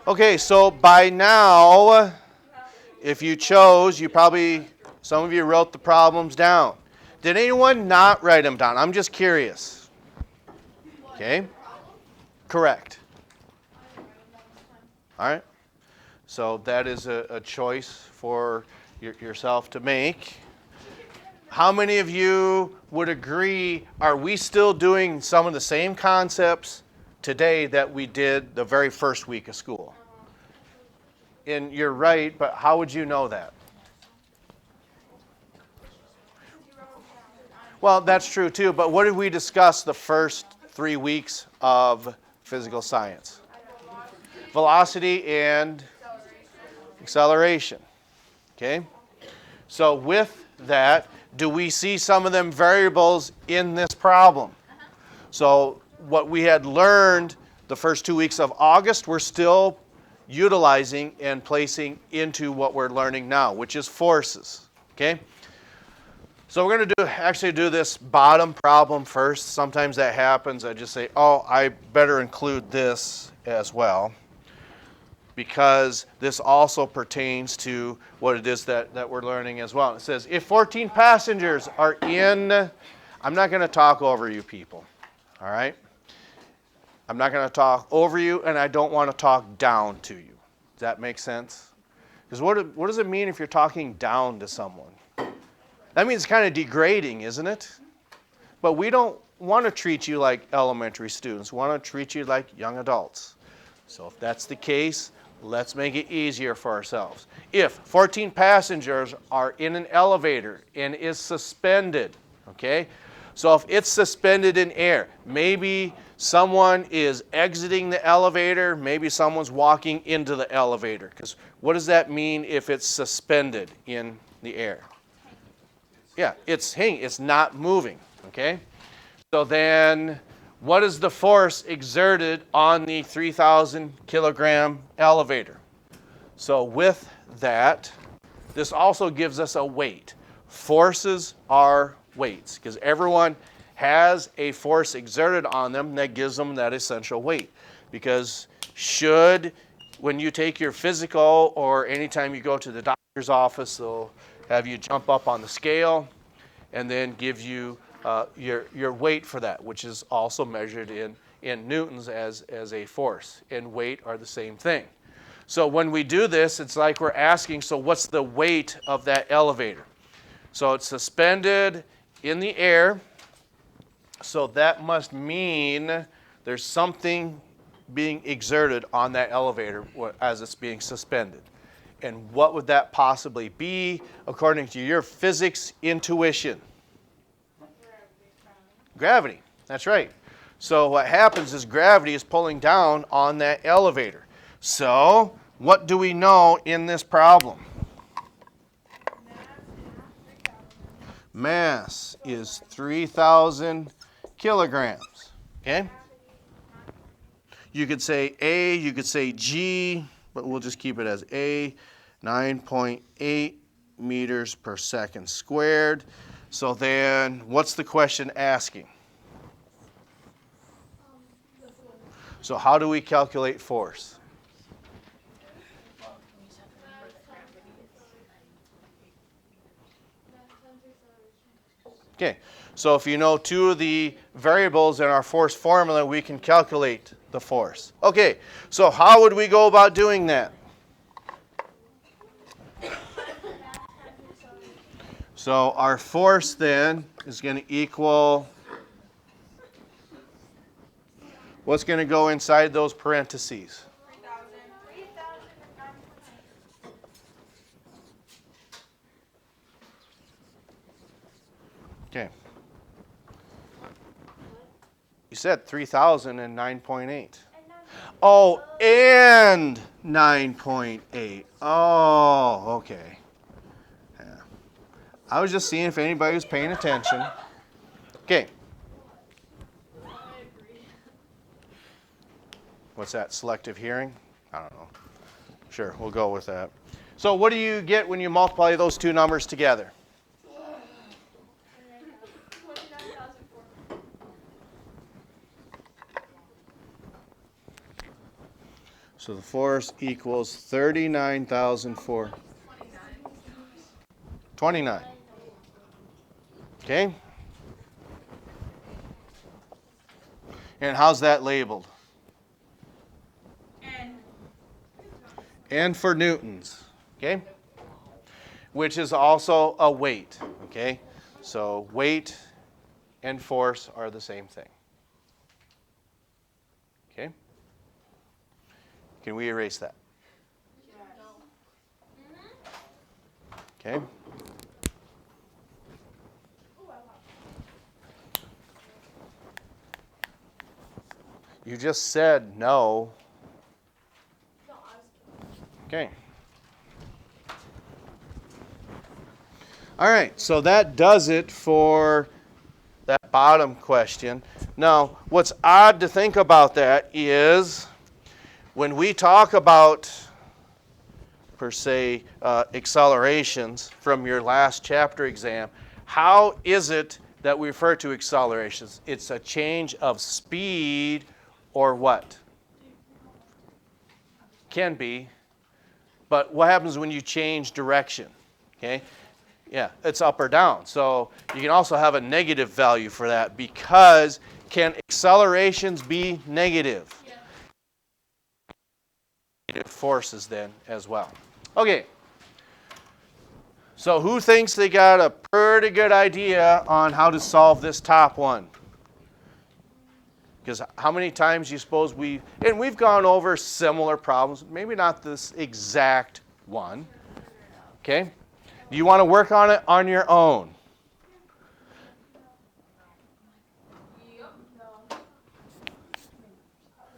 Okay, so by now, if you chose, some of you wrote the problems down. Did anyone not write them down? I'm just curious. Okay, correct. All right, so that is a choice for yourself to make. How many of you would agree, are we still doing some of the same concepts today that we did the very first week of school? And you're right, but how would you know that? Well, that's true too, but what did we discuss the first 3 weeks of physical science? Velocity and acceleration. Okay? So with that, do we see some of them variables in this problem? So what we had learned the first 2 weeks of August, we're still utilizing and placing into what we're learning now, which is forces. Okay? So we're going to actually do this bottom problem first. Sometimes that happens. I just say, oh, I better include this as well, because this also pertains to what it is that we're learning as well. It says, if 14 passengers are in, I'm not going to talk over you people, all right? I'm not going to talk over you, and I don't want to talk down to you. Does that make sense? Because what does it mean if you're talking down to someone? That means it's kind of degrading, isn't it? But we don't want to treat you like elementary students. We want to treat you like young adults. So if that's the case, let's make it easier for ourselves. If 14 passengers are in an elevator and is suspended, okay? So if it's suspended in air, maybe someone is exiting the elevator, maybe someone's walking into the elevator. Because what does that mean if it's suspended in the air? Yeah, it's hanging, it's not moving, okay? So then, what is the force exerted on the 3,000 kilogram elevator? So with that, this also gives us a weight. Forces are weights, because everyone has a force exerted on them that gives them that essential weight. Because when you take your physical or anytime you go to the doctor's office, they'll have you jump up on the scale and then give you your weight for that, which is also measured in newtons as a force. And weight are the same thing. So when we do this, it's like we're asking, so what's the weight of that elevator? So it's suspended in the air. So that must mean there's something being exerted on that elevator as it's being suspended. And what would that possibly be according to your physics intuition? Gravity. That's right. So what happens is gravity is pulling down on that elevator. So what do we know in this problem? Mass is 3,000 kilograms. Okay? You could say A, you could say G, but we'll just keep it as A, 9.8 meters per second squared. So then, what's the question asking? So how do we calculate force? Okay, so if you know two of the variables in our force formula, we can calculate the force. Okay, so how would we go about doing that? So our force then is going to equal, what's going to go inside those parentheses? Okay. You said 3,000 and 9.8. Oh, and 9.8. Oh, okay. Yeah. I was just seeing if anybody was paying attention. Okay. What's that, selective hearing? I don't know. Sure, we'll go with that. So what do you get when you multiply those two numbers together? So the force equals 39,004. 29. Okay? And how's that labeled? N for newtons. Okay? Which is also a weight. Okay? So weight and force are the same thing. Okay? Can we erase that? Okay? You just said no. Okay. All right, so that does it for that bottom question. Now, what's odd to think about that is when we talk about, per se, accelerations from your last chapter exam, how is it that we refer to accelerations? It's a change of speed or what? Can be. But what happens when you change direction? Okay? Yeah, it's up or down. So you can also have a negative value for that because can accelerations be negative? Yeah. Negative forces then as well. Okay. So who thinks they got a pretty good idea on how to solve this top one? Because how many times you suppose we've gone over similar problems, maybe not this exact one. Okay? Do you want to work on it on your own?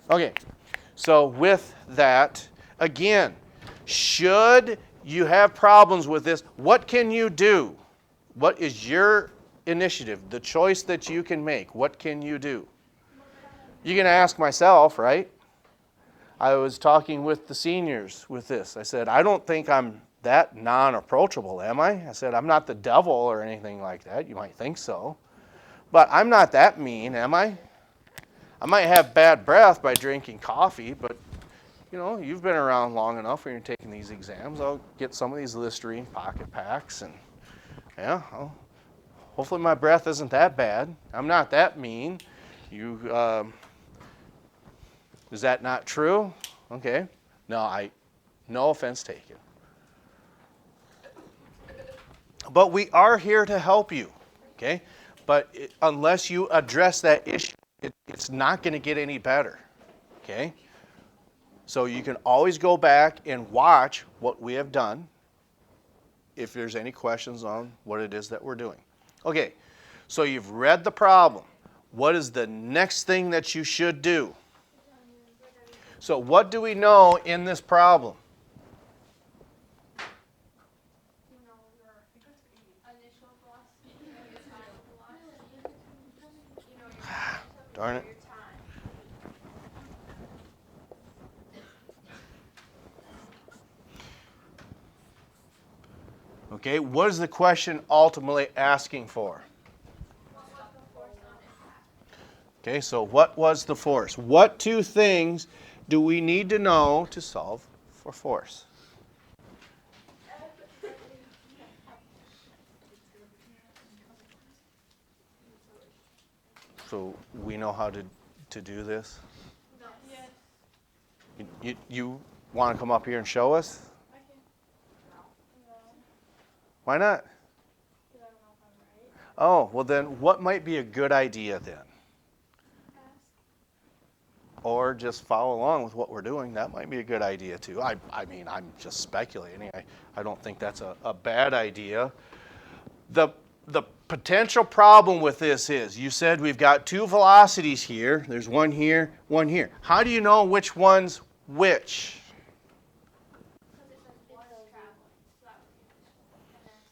Okay, so with that, again, should you have problems with this, what can you do? What is your initiative, the choice that you can make? What can you do? You're going to ask myself, right? I was talking with the seniors with this. I said, I don't think I'm that non-approachable, am I? I said, I'm not the devil or anything like that. You might think so. But I'm not that mean, am I? I might have bad breath by drinking coffee, but you know, you've been around long enough when you're taking these exams. I'll get some of these Listerine pocket packs, and yeah, hopefully my breath isn't that bad. I'm not that mean. Is that not true? Okay. No offense taken. But we are here to help you, okay? But unless you address that issue, it's not going to get any better, okay? So you can always go back and watch what we have done if there's any questions on what it is that we're doing. Okay, so you've read the problem. What is the next thing that you should do? So what do we know in this problem? Darn it. Okay, what is the question ultimately asking for? Okay, so what was the force? What two things do we need to know to solve for force? So we know how to do this? You want to come up here and show us? Why not? Oh, well then what might be a good idea then? Or just follow along with what we're doing. That might be a good idea too. I mean, I'm just speculating. I don't think that's a bad idea. The potential problem with this is, you said we've got two velocities here. There's one here, one here. How do you know which one's which?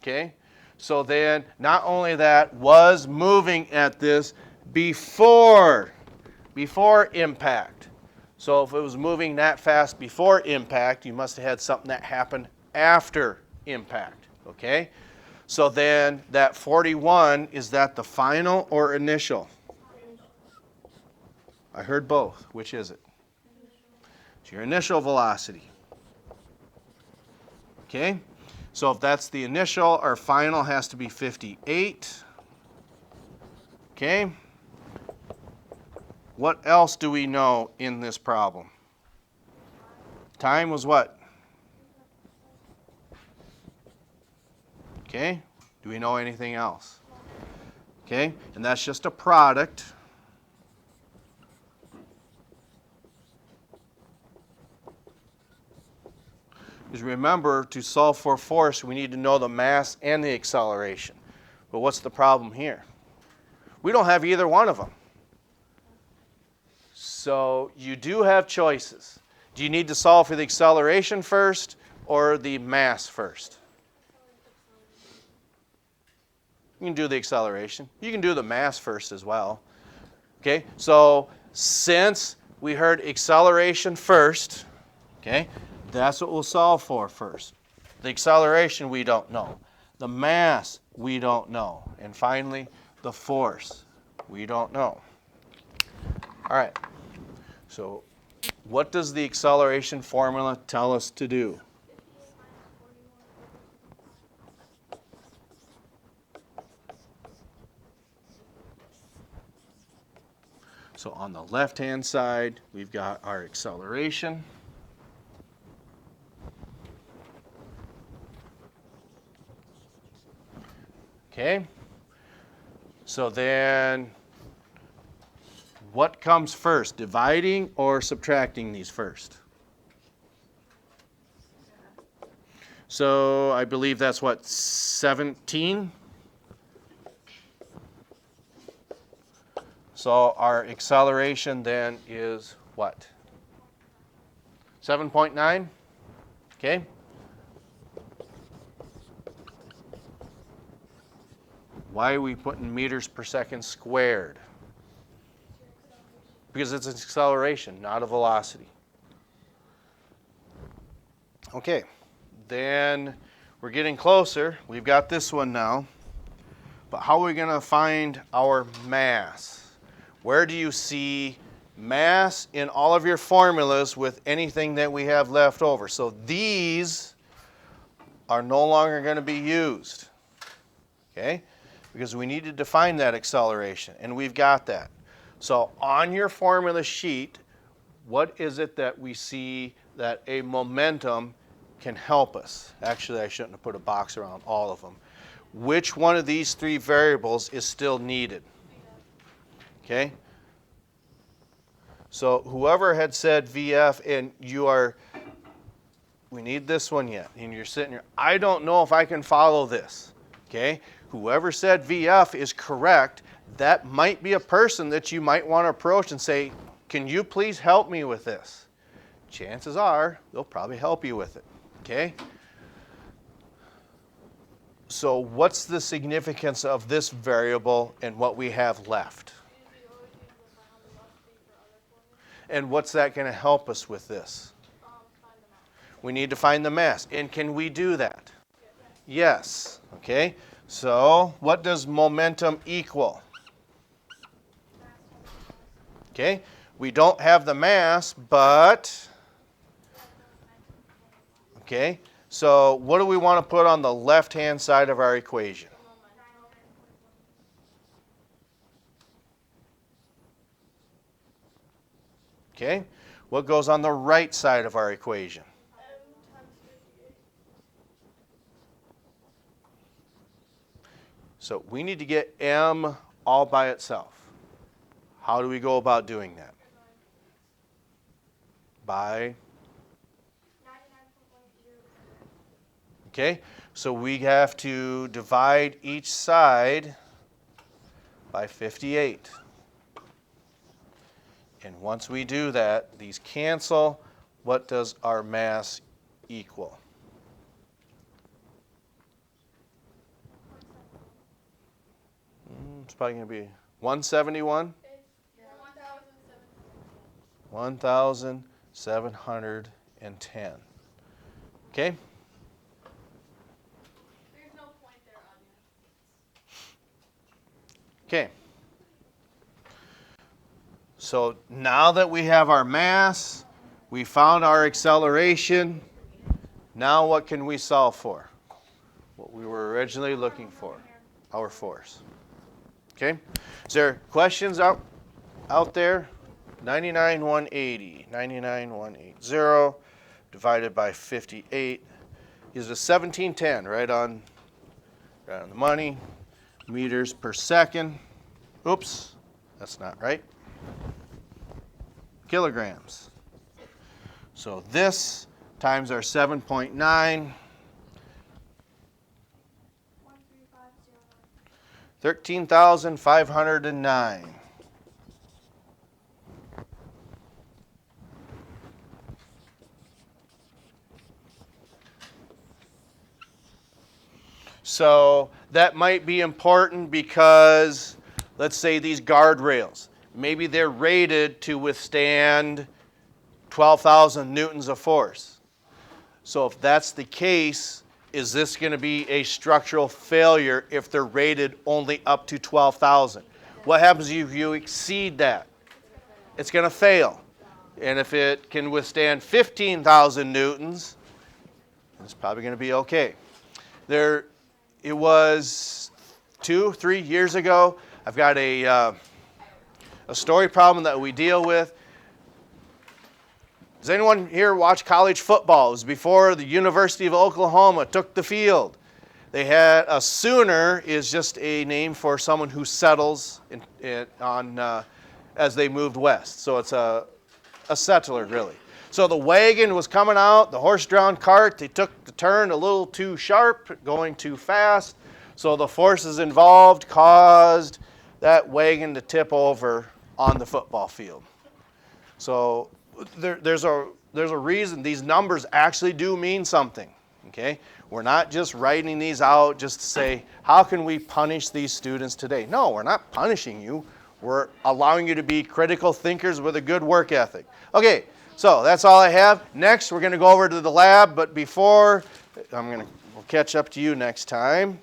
Okay, so then not only that, was moving at this before impact. So if it was moving that fast before impact, you must have had something that happened after impact. Okay, so then that 41, is that the final or initial? I heard both. Which is it? to your initial velocity. Okay? So if that's the initial, our final has to be 58. Okay? What else do we know in this problem? Time was what? Okay? Do we know anything else? Okay? And that's just a product. Because remember, to solve for force, we need to know the mass and the acceleration. But what's the problem here? We don't have either one of them. So you do have choices. Do you need to solve for the acceleration first or the mass first? You can do the acceleration. You can do the mass first as well. Okay, so since we heard acceleration first, okay, that's what we'll solve for first. The acceleration we don't know. The mass we don't know. And finally, the force we don't know. All right, so what does the acceleration formula tell us to do? So on the left-hand side, we've got our acceleration. Okay, so then what comes first, dividing or subtracting these first? So I believe that's what, 17? So our acceleration then is what? 7.9? Okay. Why are we putting meters per second squared? Because it's an acceleration, not a velocity. Okay, then we're getting closer. We've got this one now. But how are we going to find our mass? Where do you see mass in all of your formulas with anything that we have left over? So these are no longer going to be used. Okay? Because we need to define that acceleration, and we've got that. So on your formula sheet, what is it that we see that a momentum can help us? Actually, I shouldn't have put a box around all of them. Which one of these three variables is still needed? Okay? So whoever had said VF, and we need this one yet, and you're sitting here, I don't know if I can follow this. Okay? Whoever said VF is correct. That might be a person that you might want to approach and say, can you please help me with this? Chances are they'll probably help you with it. Okay? So what's the significance of this variable and what we have left? And what's that going to help us with this? We need to find the mass. And can we do that? Yes. Okay? So what does momentum equal? Okay? We don't have the mass, but... Okay? So what do we want to put on the left-hand side of our equation? Okay? What goes on the right side of our equation? So we need to get m all by itself. How do we go about doing that? By? Okay, so we have to divide each side by 58. And once we do that, these cancel. What does our mass equal? It's probably going to be 171? 1,710. Okay? There's no point there, audience. Okay. So now that we have our mass, We found our acceleration. Now what can we solve for? What we were originally looking for, our force. Okay? Is there questions out there? 99,180. 99,180 divided by 58 is a 1710, right on the money. Meters per second. Oops, that's not right. Kilograms. So this times our 7.9. 13,509. So that might be important because, let's say these guardrails, maybe they're rated to withstand 12,000 newtons of force. So if that's the case, is this going to be a structural failure if they're rated only up to 12,000? What happens if you exceed that? It's going to fail. And if it can withstand 15,000 newtons, it's probably going to be okay. It was 2-3 years ago. I've got a story problem that we deal with. Does anyone here watch college football? It was before the University of Oklahoma took the field. They had a Sooner is just a name for someone who settles as they moved west. So it's a settler, really. So the wagon was coming out, the horse-drawn cart. They took the turn a little too sharp, going too fast. So the forces involved caused that wagon to tip over on the football field. So there's a reason these numbers actually do mean something. Okay, we're not just writing these out just to say, how can we punish these students today? No, we're not punishing you. We're allowing you to be critical thinkers with a good work ethic. Okay, so that's all I have. Next, we're going to go over to the lab, but before, we'll catch up to you next time.